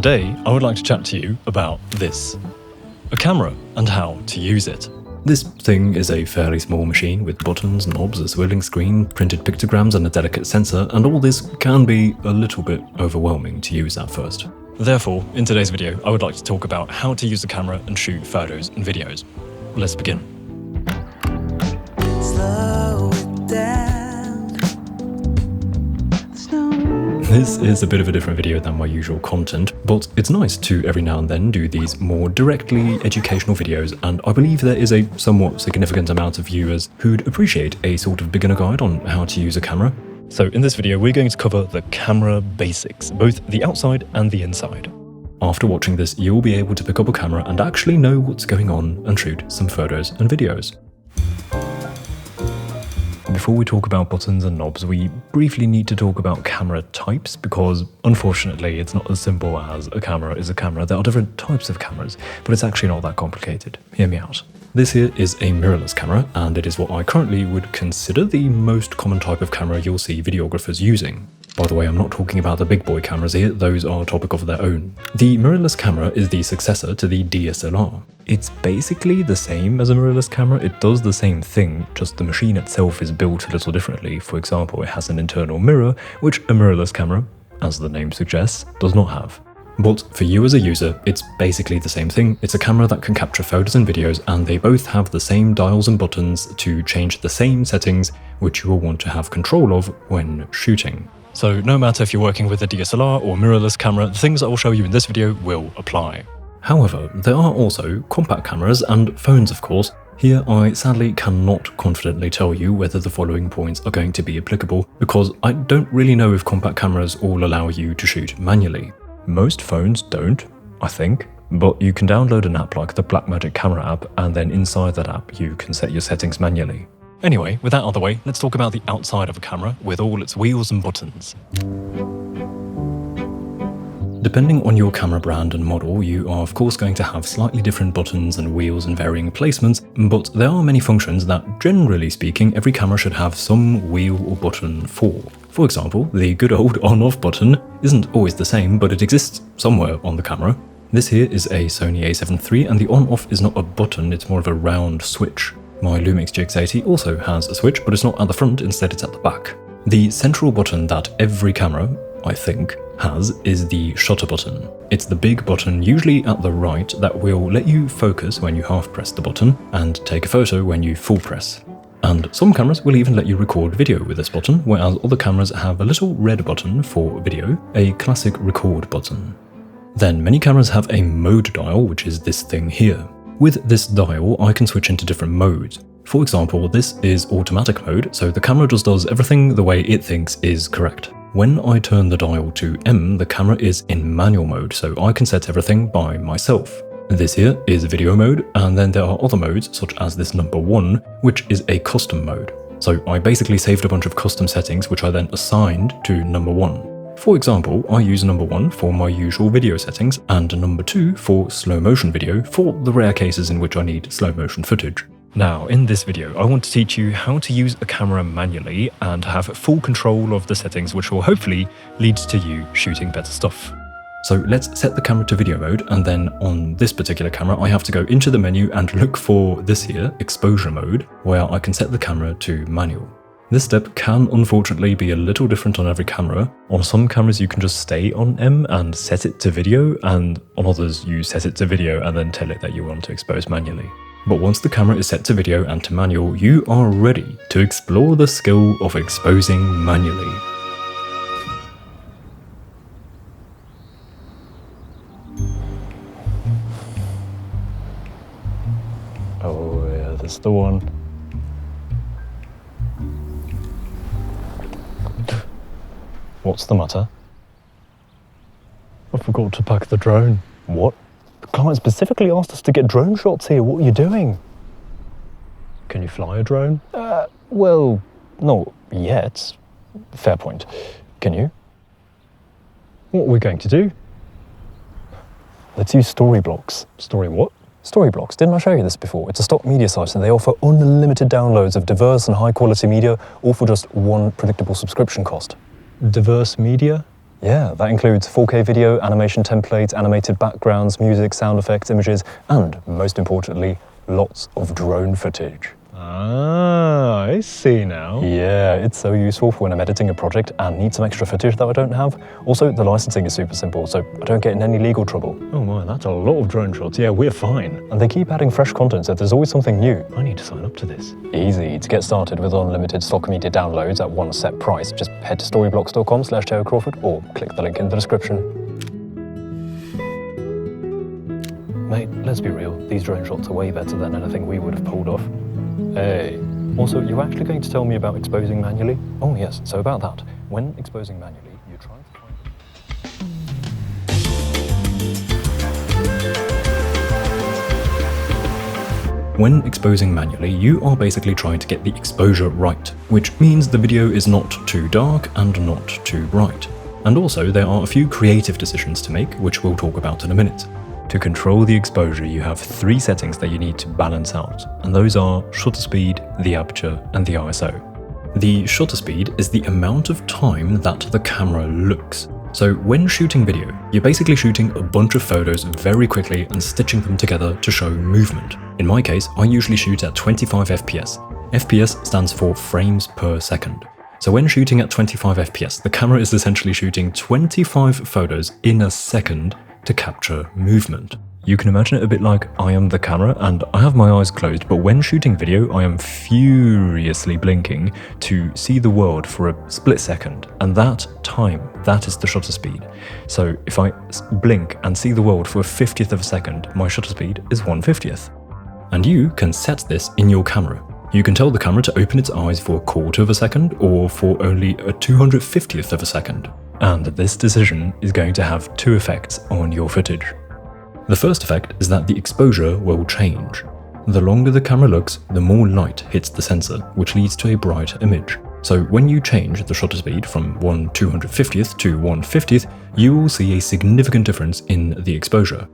Today, I would like to chat to you about this, a camera and how to use it. This thing is a fairly small machine with buttons, knobs, a swirling screen, printed pictograms and a delicate sensor, and all this can be a little bit overwhelming to use at first. Therefore, in today's video, I would like to talk about how to use the camera and shoot photos and videos. Let's begin. This is a bit of a different video than my usual content, but it's nice to every now and then do these more directly educational videos, and I believe there is a somewhat significant amount of viewers who'd appreciate a sort of beginner guide on how to use a camera. So in this video, we're going to cover the camera basics, both the outside and the inside. After watching this, you'll be able to pick up a camera and actually know what's going on and shoot some photos and videos. Before we talk about buttons and knobs, we briefly need to talk about camera types because, unfortunately, it's not as simple as a camera is a camera. There are different types of cameras, but it's actually not that complicated. Hear me out. This here is a mirrorless camera, and it is what I currently would consider the most common type of camera you'll see videographers using. By the way, I'm not talking about the big boy cameras here, those are a topic of their own. The mirrorless camera is the successor to the DSLR. It's basically the same as a mirrorless camera, it does the same thing, just the machine itself is built a little differently. For example, it has an internal mirror, which a mirrorless camera, as the name suggests, does not have. But for you as a user, it's basically the same thing. It's a camera that can capture photos and videos, and they both have the same dials and buttons to change the same settings, which you will want to have control of when shooting. So no matter if you're working with a DSLR or mirrorless camera, the things I will show you in this video will apply. However, there are also compact cameras and phones, of course. Here I sadly cannot confidently tell you whether the following points are going to be applicable, because I don't really know if compact cameras all allow you to shoot manually. Most phones don't, I think, but you can download an app like the Blackmagic camera app, and then inside that app you can set your settings manually. Anyway, with that out of the way, let's talk about the outside of a camera with all its wheels and buttons. Depending on your camera brand and model, you are of course going to have slightly different buttons and wheels and varying placements, but there are many functions that, generally speaking, every camera should have some wheel or button for. For example, the good old on-off button isn't always the same, but it exists somewhere on the camera. This here is a Sony a7 III, and the on-off is not a button, it's more of a round switch. My Lumix GX80 also has a switch, but it's not at the front, instead it's at the back. The central button that every camera, I think, has is the shutter button. It's the big button, usually at the right, that will let you focus when you half press the button and take a photo when you full press. And some cameras will even let you record video with this button, whereas other cameras have a little red button for video, a classic record button. Then many cameras have a mode dial, which is this thing here. With this dial, I can switch into different modes. For example, this is automatic mode, so the camera just does everything the way it thinks is correct. When I turn the dial to M, the camera is in manual mode, so I can set everything by myself. This here is video mode, and then there are other modes, such as this number 1, which is a custom mode. So I basically saved a bunch of custom settings, which I then assigned to number 1. For example, I use number 1 for my usual video settings, and number 2 for slow motion video, for the rare cases in which I need slow motion footage. Now, in this video, I want to teach you how to use a camera manually and have full control of the settings, which will hopefully lead to you shooting better stuff. So let's set the camera to video mode, and then on this particular camera, I have to go into the menu and look for this here, exposure mode, where I can set the camera to manual. This step can unfortunately be a little different on every camera. On some cameras you can just stay on M and set it to video, and on others you set it to video and then tell it that you want to expose manually. But once the camera is set to video and to manual, you are ready to explore the skill of exposing manually. Oh yeah, that's the one. What's the matter? I forgot to pack the drone. What? The client specifically asked us to get drone shots here. What are you doing? Can you fly a drone? Well, not yet. Fair point. Can you? What are we going to do? Let's use Storyblocks. Story what? Storyblocks. Didn't I show you this before? It's a stock media site, and they offer unlimited downloads of diverse and high quality media, all for just one predictable subscription cost. Diverse media? Yeah, that includes 4K video, animation templates, animated backgrounds, music, sound effects, images, and, most importantly, lots of drone footage. Ah, I see now. Yeah, it's so useful for when I'm editing a project and need some extra footage that I don't have. Also, the licensing is super simple, so I don't get in any legal trouble. Oh my, that's a lot of drone shots. Yeah, we're fine. And they keep adding fresh content, so there's always something new. I need to sign up to this. Easy. To get started with unlimited stock media downloads at one set price, just head to storyblocks.com/Crawford or click the link in the description. Mate, let's be real, these drone shots are way better than anything we would have pulled off. Hey. Also, you're actually going to tell me about exposing manually? Oh yes, so about that. When exposing manually, you're trying to find... When exposing manually, you are basically trying to get the exposure right, which means the video is not too dark and not too bright. And also, there are a few creative decisions to make, which we'll talk about in a minute. To control the exposure, you have 3 settings that you need to balance out, and those are shutter speed, the aperture, and the ISO. The shutter speed is the amount of time that the camera looks. So when shooting video, you're basically shooting a bunch of photos very quickly and stitching them together to show movement. In my case, I usually shoot at 25 FPS. FPS stands for frames per second. So when shooting at 25 FPS, the camera is essentially shooting 25 photos in a second to capture movement. You can imagine it a bit like I am the camera and I have my eyes closed, but when shooting video I am furiously blinking to see the world for a split second, and that time, that is the shutter speed. So if I blink and see the world for a 50th of a second, my shutter speed is 1/50th. And you can set this in your camera. You can tell the camera to open its eyes for a 1/4 of a second or for only a 250th of a second. And this decision is going to have 2 effects on your footage. The first effect is that the exposure will change. The longer the camera looks, the more light hits the sensor, which leads to a brighter image. So when you change the shutter speed from 1/250th to 1/50th, you will see a significant difference in the exposure.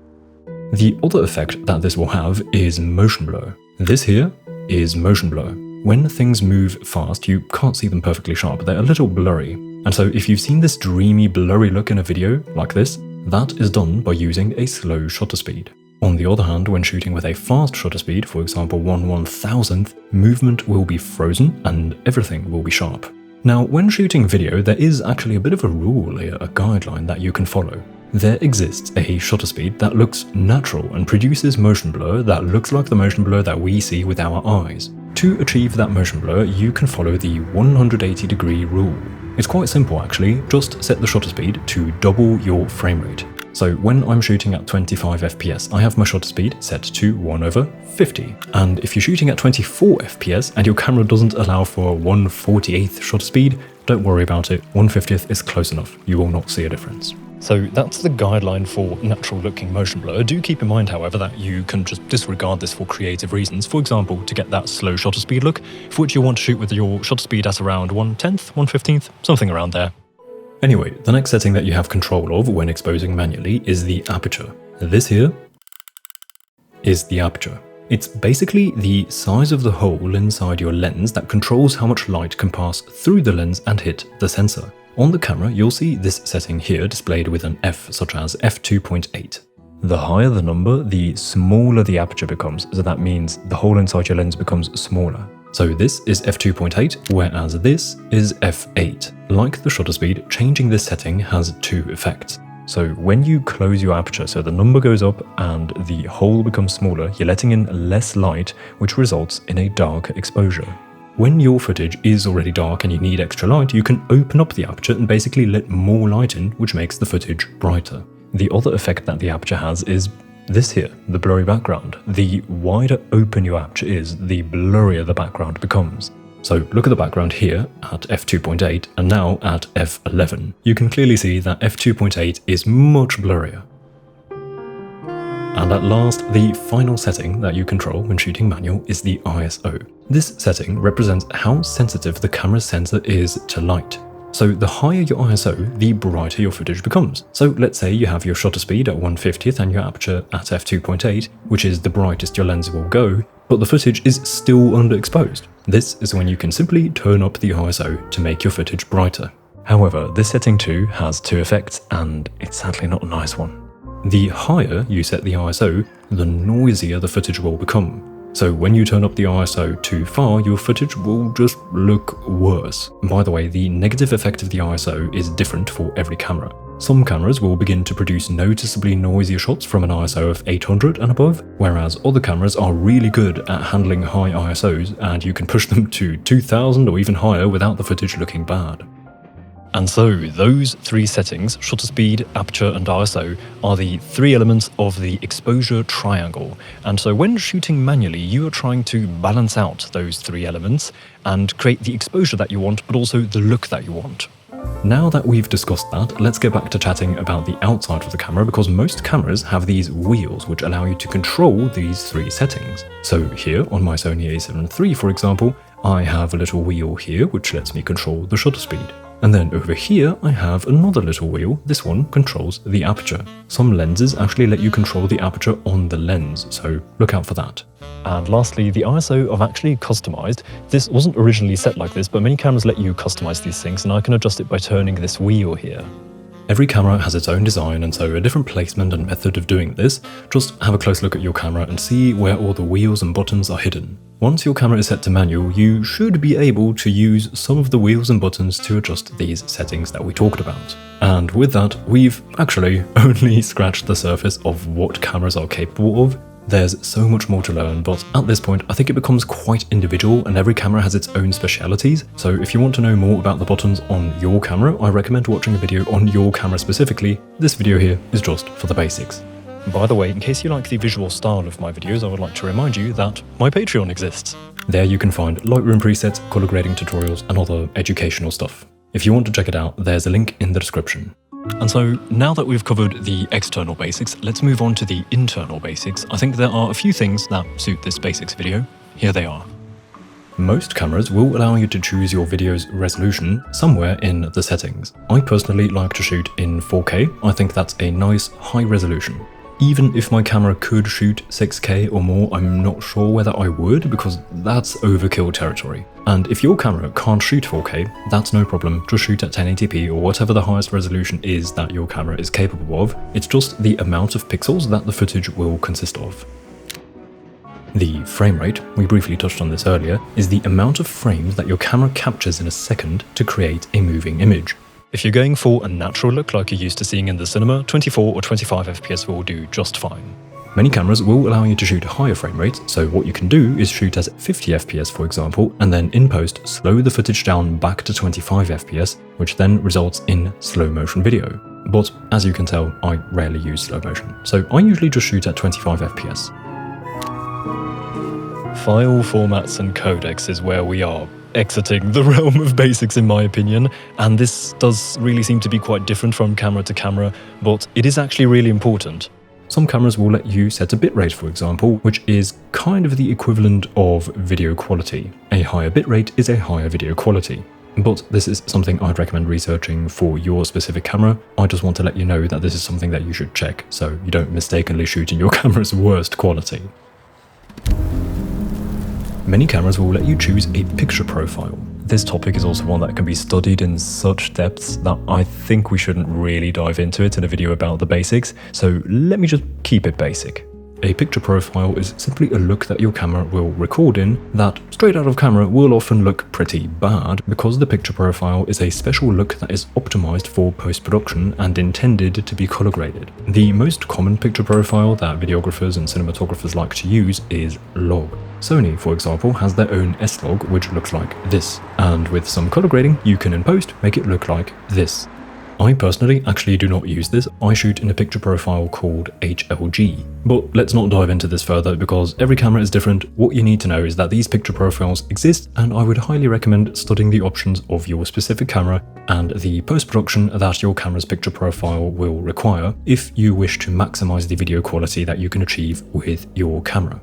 The other effect that this will have is motion blur. This here is motion blur. When things move fast, you can't see them perfectly sharp, they're a little blurry. And so if you've seen this dreamy, blurry look in a video, like this, that is done by using a slow shutter speed. On the other hand, when shooting with a fast shutter speed, for example 1/1000th, movement will be frozen and everything will be sharp. Now, when shooting video, there is actually a bit of a rule here, a guideline that you can follow. There exists a shutter speed that looks natural and produces motion blur that looks like the motion blur that we see with our eyes. To achieve that motion blur, you can follow the 180-degree rule. It's quite simple actually, just set the shutter speed to double your frame rate. So when I'm shooting at 25 FPS, I have my shutter speed set to 1/50. And if you're shooting at 24 FPS and your camera doesn't allow for a 1/48th shutter speed, don't worry about it, 1/50th is close enough, you will not see a difference. So that's the guideline for natural looking motion blur. Do keep in mind, however, that you can just disregard this for creative reasons. For example, to get that slow shutter speed look, for which you want to shoot with your shutter speed at around 1/10th, 1/15th, something around there. Anyway, the next setting that you have control of when exposing manually is the aperture. This here is the aperture. It's basically the size of the hole inside your lens that controls how much light can pass through the lens and hit the sensor. On the camera, you'll see this setting here displayed with an F, such as f2.8. The higher the number, the smaller the aperture becomes, so that means the hole inside your lens becomes smaller. So this is f2.8, whereas this is f8. Like the shutter speed, changing this setting has 2 effects. So when you close your aperture, so the number goes up and the hole becomes smaller, you're letting in less light, which results in a darker exposure. When your footage is already dark and you need extra light, you can open up the aperture and basically let more light in, which makes the footage brighter. The other effect that the aperture has is this here, the blurry background. The wider open your aperture is, the blurrier the background becomes. So look at the background here at f2.8 and now at f11. You can clearly see that f2.8 is much blurrier. And at last, the final setting that you control when shooting manual is the ISO. This setting represents how sensitive the camera's sensor is to light. So the higher your ISO, the brighter your footage becomes. So let's say you have your shutter speed at 1/50th and your aperture at f2.8, which is the brightest your lens will go, but the footage is still underexposed. This is when you can simply turn up the ISO to make your footage brighter. However, this setting too has two effects, and it's sadly not a nice one. The higher you set the ISO, the noisier the footage will become. So when you turn up the ISO too far, your footage will just look worse. By the way, the negative effect of the ISO is different for every camera. Some cameras will begin to produce noticeably noisier shots from an ISO of 800 and above, whereas other cameras are really good at handling high ISOs, and you can push them to 2000 or even higher without the footage looking bad. And so, those three settings, shutter speed, aperture and ISO, are the three elements of the exposure triangle. And so when shooting manually, you are trying to balance out those three elements and create the exposure that you want, but also the look that you want. Now that we've discussed that, let's get back to chatting about the outside of the camera, because most cameras have these wheels which allow you to control these three settings. So here on my Sony a7 III, for example, I have a little wheel here which lets me control the shutter speed. And then over here I have another little wheel. This one controls the aperture. Some lenses actually let you control the aperture on the lens, so look out for that. And lastly, the ISO I've actually customized. This wasn't originally set like this, but many cameras let you customize these things, and I can adjust it by turning this wheel here. Every camera has its own design, and so a different placement and method of doing this. Just have a close look at your camera and see where all the wheels and buttons are hidden. Once your camera is set to manual, you should be able to use some of the wheels and buttons to adjust these settings that we talked about. And with that, we've actually only scratched the surface of what cameras are capable of. There's so much more to learn, but at this point I think it becomes quite individual and every camera has its own specialities. So if you want to know more about the buttons on your camera, I recommend watching a video on your camera specifically. This video here is just for the basics. By the way, in case you like the visual style of my videos, I would like to remind you that my Patreon exists. There you can find Lightroom presets, color grading tutorials and other educational stuff. If you want to check it out, there's a link in the description. And so, now that we've covered the external basics, let's move on to the internal basics. I think there are a few things that suit this basics video. Here they are. Most cameras will allow you to choose your video's resolution somewhere in the settings. I personally like to shoot in 4K. I think that's a nice high resolution. Even if my camera could shoot 6K or more, I'm not sure whether I would, because that's overkill territory. And if your camera can't shoot 4K, that's no problem, just shoot at 1080p or whatever the highest resolution is that your camera is capable of. It's just the amount of pixels that the footage will consist of. The frame rate, we briefly touched on this earlier, is the amount of frames that your camera captures in a second to create a moving image. If you're going for a natural look like you're used to seeing in the cinema, 24 or 25 FPS will do just fine. Many cameras will allow you to shoot higher frame rates, so what you can do is shoot at 50 FPS for example, and then in post slow the footage down back to 25 FPS, which then results in slow motion video. But as you can tell, I rarely use slow motion, so I usually just shoot at 25 FPS. File formats and codecs is where we are exiting the realm of basics in my opinion, and this does really seem to be quite different from camera to camera, but it is actually really important. Some cameras will let you set a bitrate, for example, which is kind of the equivalent of video quality. A higher bitrate is a higher video quality. But this is something I'd recommend researching for your specific camera. I just want to let you know that this is something that you should check, so you don't mistakenly shoot in your camera's worst quality. Many cameras will let you choose a picture profile. This topic is also one that can be studied in such depths that I think we shouldn't really dive into it in a video about the basics, so let me just keep it basic. A picture profile is simply a look that your camera will record in that, straight out of camera, will often look pretty bad because the picture profile is a special look that is optimized for post-production and intended to be color graded. The most common picture profile that videographers and cinematographers like to use is log. Sony, for example, has their own S-Log, which looks like this, and with some color grading, you can in post make it look like this. I personally actually do not use this. I shoot in a picture profile called HLG. But let's not dive into this further because every camera is different. What you need to know is that these picture profiles exist, and I would highly recommend studying the options of your specific camera and the post-production that your camera's picture profile will require if you wish to maximize the video quality that you can achieve with your camera.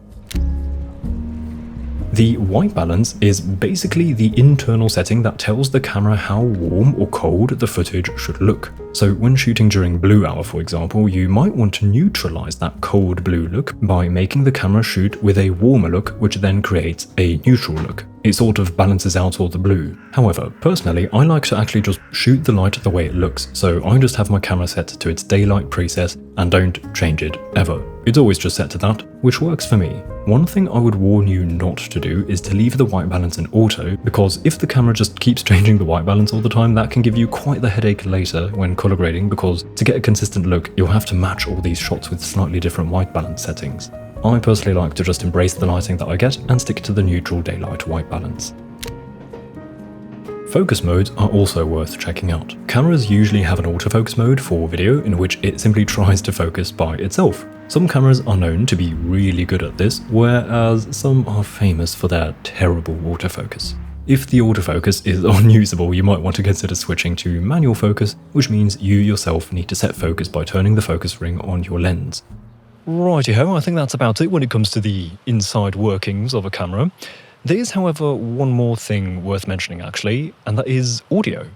The white balance is basically the internal setting that tells the camera how warm or cold the footage should look. So when shooting during blue hour, for example, you might want to neutralize that cold blue look by making the camera shoot with a warmer look, which then creates a neutral look. It sort of balances out all the blue. However, personally, I like to actually just shoot the light the way it looks, so I just have my camera set to its daylight preset and don't change it ever. It's always just set to that, which works for me. One thing I would warn you not to do is to leave the white balance in auto, because if the camera just keeps changing the white balance all the time, that can give you quite the headache later when color grading, because to get a consistent look, you'll have to match all these shots with slightly different white balance settings. I personally like to just embrace the lighting that I get and stick to the neutral daylight white balance. Focus modes are also worth checking out. Cameras usually have an autofocus mode for video in which it simply tries to focus by itself. Some cameras are known to be really good at this, whereas some are famous for their terrible autofocus. If the autofocus is unusable, you might want to consider switching to manual focus, which means you yourself need to set focus by turning the focus ring on your lens. Righty-ho, I think that's about it when it comes to the inside workings of a camera. There is, however, one more thing worth mentioning actually, and that is audio.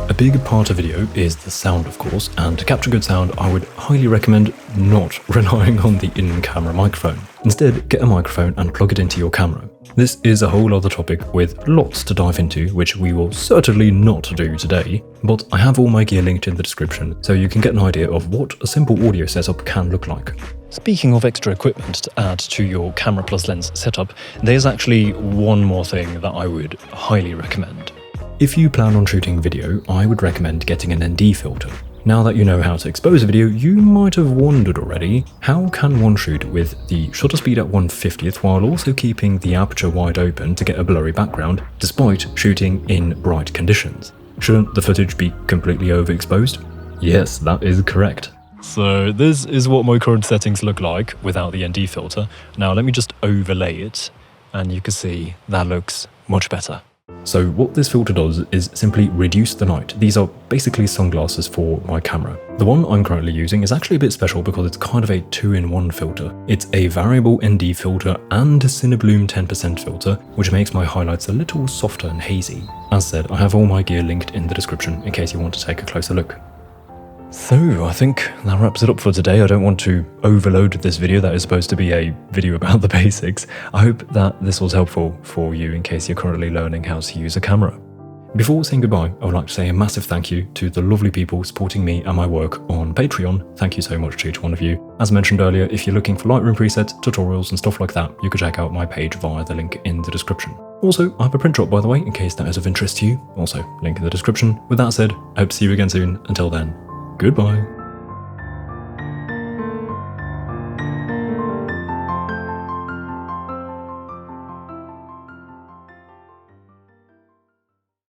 A big part of video is the sound, of course, and to capture good sound, I would highly recommend not relying on the in-camera microphone. Instead, get a microphone and plug it into your camera. This is a whole other topic with lots to dive into, which we will certainly not do today, but I have all my gear linked in the description, so you can get an idea of what a simple audio setup can look like. Speaking of extra equipment to add to your camera plus lens setup, there's actually one more thing that I would highly recommend. If you plan on shooting video, I would recommend getting an ND filter. Now that you know how to expose a video, you might have wondered already, how can one shoot with the shutter speed at 1/50th while also keeping the aperture wide open to get a blurry background, despite shooting in bright conditions? Shouldn't the footage be completely overexposed? Yes, that is correct. So this is what my current settings look like without the ND filter. Now let me just overlay it, and you can see that looks much better. So what this filter does is simply reduce the light. These are basically sunglasses for my camera. The one I'm currently using is actually a bit special because it's kind of a 2-in-1 filter. It's a variable ND filter and a CineBloom 10% filter, which makes my highlights a little softer and hazy. As said, I have all my gear linked in the description in case you want to take a closer look. So I think that wraps it up for today. I don't want to overload this video that is supposed to be a video about the basics. I hope that this was helpful for you in case you're currently learning how to use a camera. Before saying goodbye, I would like to say a massive thank you to the lovely people supporting me and my work on Patreon. Thank you so much to each one of you. As mentioned earlier, if you're looking for Lightroom presets, tutorials and stuff like that, you can check out my page via the link in the description. Also, I have a print shop by the way, in case that is of interest to you. Also, link in the description. With that said, I hope to see you again soon. Until then, goodbye.